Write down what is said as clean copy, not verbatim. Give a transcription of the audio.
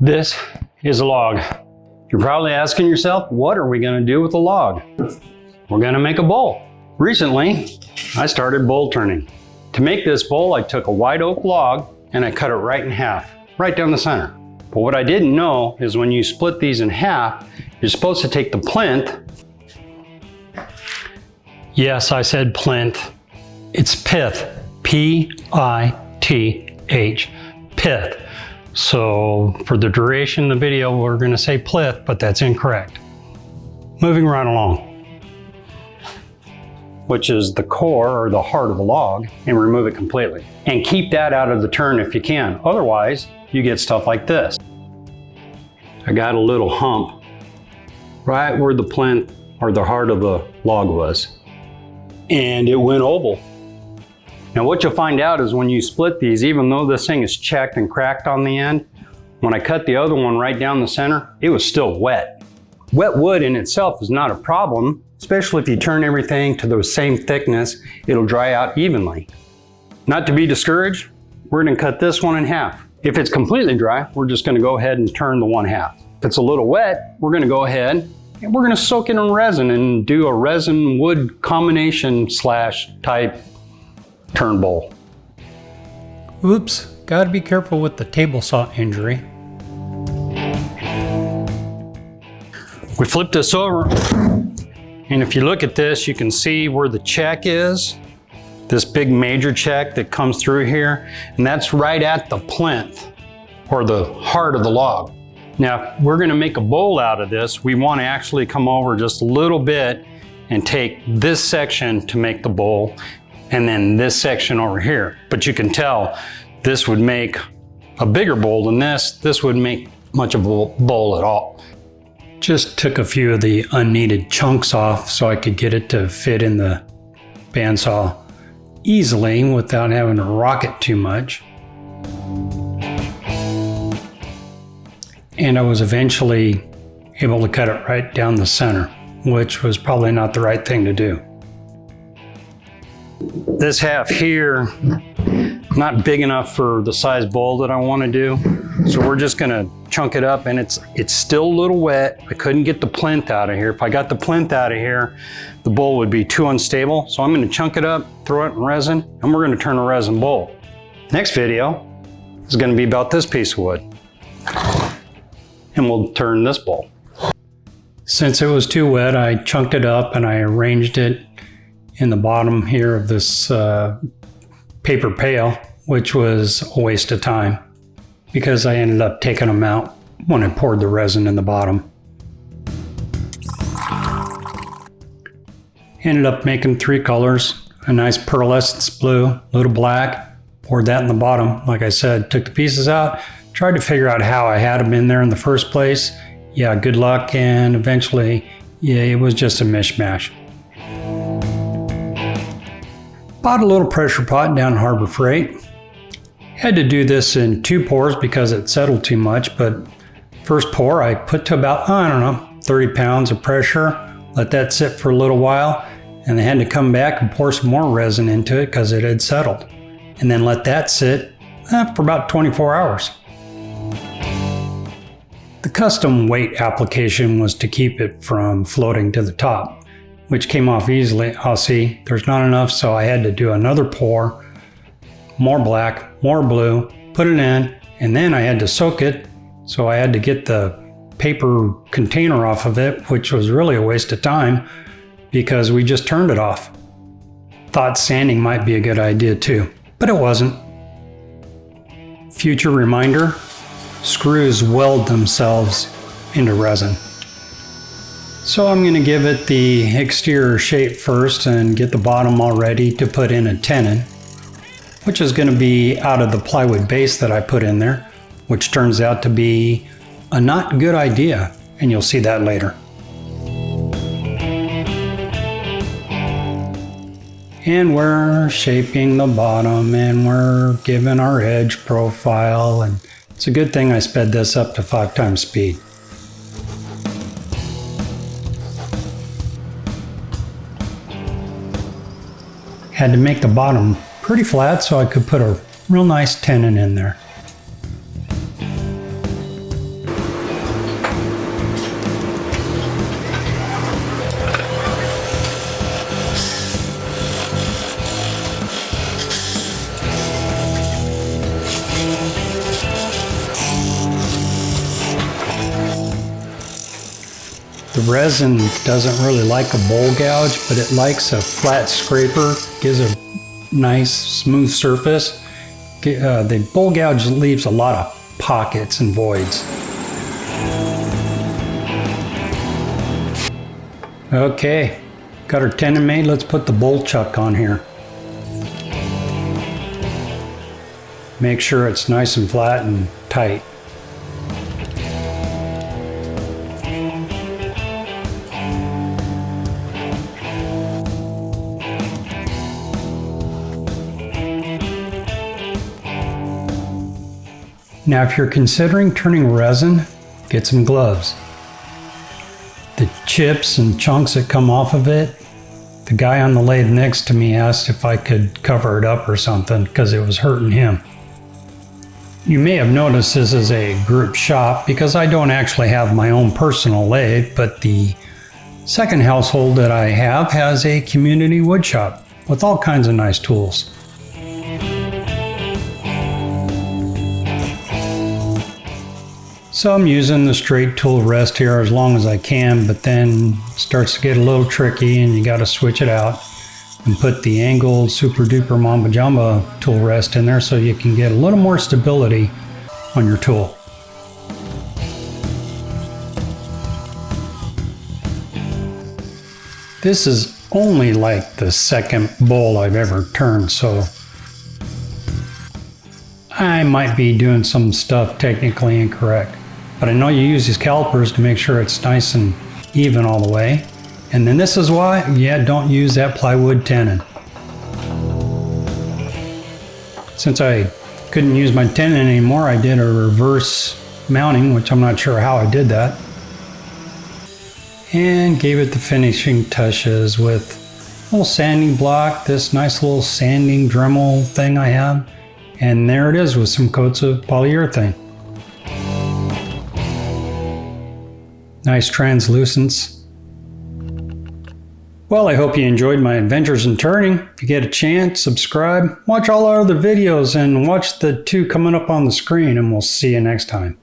This is a log. You're probably asking yourself, what are we going to do with a log? We're going to make a bowl. Recently, I started bowl turning. To make this bowl, I took a white oak log and I cut it right in half, right down the center. But what I didn't know is when you split these in half, you're supposed to take the plinth. Yes, I said plinth. It's pith, P-I-T-H, pith. So for the duration of the video, we're going to say plinth, but that's incorrect. Moving right along, which is the core or the heart of the log, and remove it completely. And keep that out of the turn if you can. Otherwise, you get stuff like this. I got a little hump right where the plinth or the heart of the log was. And it went oval. Now what you'll find out is when you split these, even though this thing is checked and cracked on the end, when I cut the other one right down the center, it was still wet. Wet wood in itself is not a problem, especially if you turn everything to the same thickness, it'll dry out evenly. Not to be discouraged, we're going to cut this one in half. If it's completely dry, we're just going to go ahead and turn the one half. If it's a little wet, we're going to go ahead and we're going to soak it in resin and do a resin wood combination slash type turn bowl. Oops, gotta be careful with the table saw injury. We flip this over, and if you look at this, you can see where the check is. This big major check that comes through here, and that's right at the plinth, or the heart of the log. Now, if we're gonna make a bowl out of this, we wanna actually come over just a little bit and take this section to make the bowl, and then this section over here. But you can tell this would make a bigger bowl than this. This wouldn't make much of a bowl at all. Just took a few of the unneeded chunks off so I could get it to fit in the bandsaw easily without having to rock it too much. And I was eventually able to cut it right down the center, which was probably not the right thing to do. This half here, not big enough for the size bowl that I want to do. So we're just gonna chunk it up, and it's still a little wet. I couldn't get the plinth out of here. If I got the plinth out of here, the bowl would be too unstable. So I'm gonna chunk it up, throw it in resin, and we're gonna turn a resin bowl. Next video is gonna be about this piece of wood. And we'll turn this bowl. Since it was too wet, I chunked it up and I arranged it in the bottom here of this paper pail, which was a waste of time because I ended up taking them out when I poured the resin in the bottom. Ended up making 3 colors, a nice pearlescence blue, a little black, poured that in the bottom. Like I said, took the pieces out, tried to figure out how I had them in there in the first place. Yeah, good luck, and eventually, yeah, it was just a mishmash. Bought a little pressure pot down Harbor Freight. Had to do this in 2 pours because it settled too much, but first pour I put to about, 30 pounds of pressure, let that sit for a little while, and I had to come back and pour some more resin into it because it had settled. And then let that sit for about 24 hours. The custom weight application was to keep it from floating to the top, which came off easily. I'll see, there's not enough, so I had to do another pour, more black, more blue, put it in, and then I had to soak it, so I had to get the paper container off of it, which was really a waste of time because we just turned it off. Thought sanding might be a good idea too, but it wasn't. Future reminder, screws weld themselves into resin. So I'm going to give it the exterior shape first and get the bottom all ready to put in a tenon, which is going to be out of the plywood base that I put in there, which turns out to be a not good idea, and you'll see that later. And we're shaping the bottom and we're giving our edge profile, and it's a good thing I sped this up to 5 times speed. Had to make the bottom pretty flat so I could put a real nice tenon in there. resin doesn't really like a bowl gouge, but it likes a flat scraper, gives a nice smooth surface. The bowl gouge leaves a lot of pockets and voids. Okay, got our tenon made. Let's put the bolt chuck on here. Make sure it's nice and flat and tight. Now, if you're considering turning resin, get some gloves. The chips and chunks that come off of it, the guy on the lathe next to me asked if I could cover it up or something because it was hurting him. You may have noticed this is a group shop because I don't actually have my own personal lathe, but the second household that I have has a community wood shop with all kinds of nice tools. So I'm using the straight tool rest here as long as I can, but then it starts to get a little tricky and you got to switch it out and put the angled super duper mamba jamba tool rest in there so you can get a little more stability on your tool. This is only like the second bowl I've ever turned, so I might be doing some stuff technically incorrect. But I know you use these calipers to make sure it's nice and even all the way. And then this is why, don't use that plywood tenon. Since I couldn't use my tenon anymore, I did a reverse mounting, which I'm not sure how I did that. And gave it the finishing touches with a little sanding block, this nice little sanding Dremel thing I have. And there it is with some coats of polyurethane. Nice translucence. Well, I hope you enjoyed my adventures in turning. If you get a chance, subscribe, watch all our other videos, and watch the two coming up on the screen, and we'll see you next time.